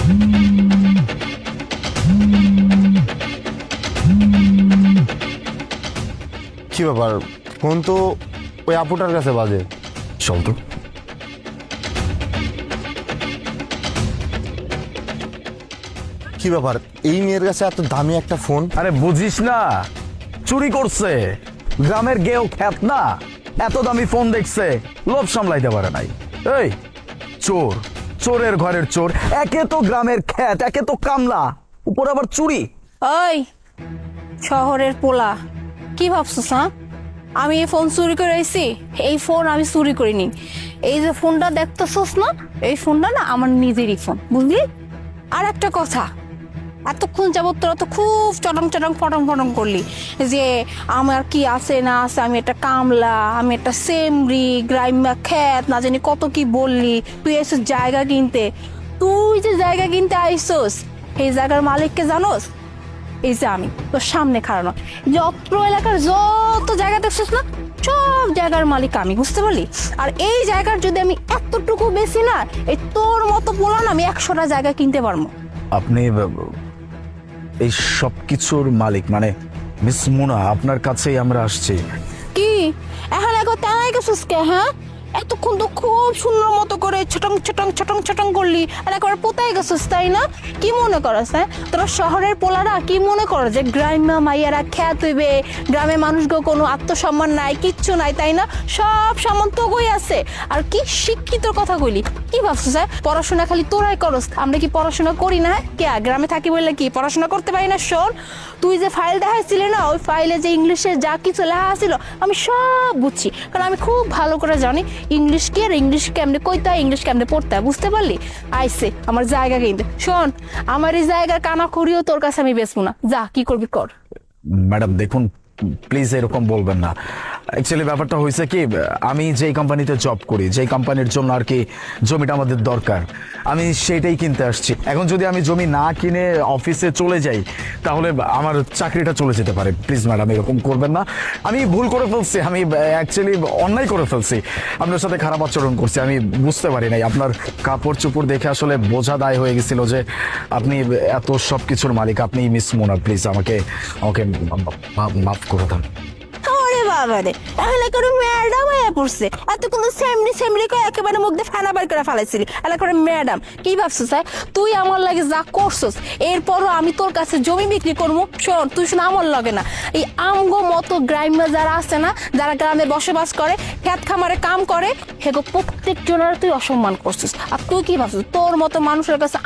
কি ব্যাপার, ফোন তো ওই আপুটার কাছে বাজে। চল তো। কি ব্যাপার, এই মেয়ের কাছে এত দামি একটা ফোন? আরে বুঝিস না, চুরি করছে। গ্রামের গেও খ্যাত না, এত দামি ফোন দেখছে, লোভ সামলাইতে পারে নাই। এই চোর, চোরের ঘরের চোর, একে তো গ্রামের খ্যাত, একে তো কামলা, উপর আবার চুরি। ওই শহরের পোলা, কি ভাবছিস? হ্যাঁ, আমি এই ফোন চুরি করে আইছি? এই ফোন আমি চুরি করিনি। এই যে ফোনটা দেখতেছস না, এই ফোনটা না আমার নিজেরই ফোন, বুঝলি? আর একটা কথা, এতক্ষণ যাবত তোরা তো খুব চটং চটং ফটং ফটং করলি যে আমার কি আছে না আছে, আমি একটা কামলা, আমি একটা সেমরি, গ্রাম্য খ্যাত, না জানি কত কি বললি। তুই এসেছিস জায়গা কিনতে। তুই যে জায়গা কিনতে আইসোস, এই জায়গার মালিককে জানোস? এই যে আমি তোর সামনে খাড়ানো, যে অত্র এলাকার যত জায়গা দেখছিস না, সব জায়গার মালিক আমি, বুঝতে পারলি? আর এই জায়গার যদি আমি এতটুকু বেশি না, এই তোর মতো বলো না, আমি 100টা জায়গা কিনতে পারবো। আপনি এই সব কিছুর মালিক মানে মিস মুনা, আপনার কাছেই আমরা আসছি। কি এখন একবার তেনাই গেছিস কে? হ্যাঁ, এতক্ষণ তো খুব সুন্দর মতো করে ছটং ছটং ছটং ছটং করলি, আর একবার পোতাই গেছিস, তাই না? কি মনে করস? হ্যাঁ, তোরা শহরের পোলারা কি মনে কর যে গ্রাম্য মাইয়ারা খ্যাত হইবে, গ্রামে মানুষগুলো কোনো আত্মসম্মান নাই, কিচ্ছু নাই, তাই না? সব সম্মান তো গই আছে। আর কি শিক্ষিত কথা কইলি, কি ভাবছিস? হ্যাঁ, পড়াশোনা খালি তোরাই করস, আমরা কি পড়াশোনা করি না? কে গ্রামে থাকি বললে কি পড়াশোনা করতে পারি না? শোন, তুই যে ফাইল দেখাইছিলি না, ওই ফাইলে যে ইংলিশে যা কিছু লেখা ছিল আমি সব বুঝছি, কারণ আমি খুব ভালো করে জানি ইংলিশ কি আর ইংলিশ কেমনে কইতে হয়, ইংলিশ কেমনে পড়তে হয়, বুঝতে পারলি? আইসে আমার জায়গা কিনতে। শোন, আমার এই জায়গার কানা খড়িও তোর কাছে আমি বেচবো না, যা কি করবি কর। ম্যাডাম দেখুন, প্লিজ এরকম বলবেন না। অ্যাকচুয়ালি ব্যাপারটা হয়েছে কি, আমি যেই কোম্পানিতে জব করি, যেই কোম্পানির জন্য আর কি জমিটা আমাদের দরকার, আমি সেইটাই কিনতে আসছি। এখন যদি আমি জমি না কিনে অফিসে চলে যাই, তাহলে আমার চাকরিটা চলে যেতে পারে। প্লিজ ম্যাডাম এরকম করবেন না, আমি ভুল করে ফেলছি, আমি অ্যাকচুয়ালি অন্যায় করে ফেলছি, আপনার সাথে খারাপ আচরণ করছি, আমি বুঝতে পারি নাই। আপনার কাপড় চোপড় দেখে আসলে বোঝা দায় হয়ে গেছিল যে আপনি এত সব কিছুর মালিক, আপনি মিস মোনা। প্লিজ আমাকে আমাকে মাফ করে দেন। আরে বাবা রে, এখানে করে ম্যাডাম হয়ে পড়ছে। এতক্ষণ তো সেমনি সেমনি করে একেবারে মুখ দিয়ে ফেনা বার করে ফেলাইছিলি, এলাকা করে ম্যাডাম। কি ভাবছিস? তুই আমার লাগে যা করছিস, এরপরও আমি তোর কাছে জমি বিক্রি করবো? শোন, তুই শুনে আমার লাগে না, এই আমগো মতো গ্রাম্য যারা আছে না, যারা গ্রামে বসবাস করে, খেত খামারে কাম করে, সেগো প্রত্যেক জনের তুই অসম্মান করছিস। আর তুই কি ভাবছিস তোর মতো মানুষের কাছে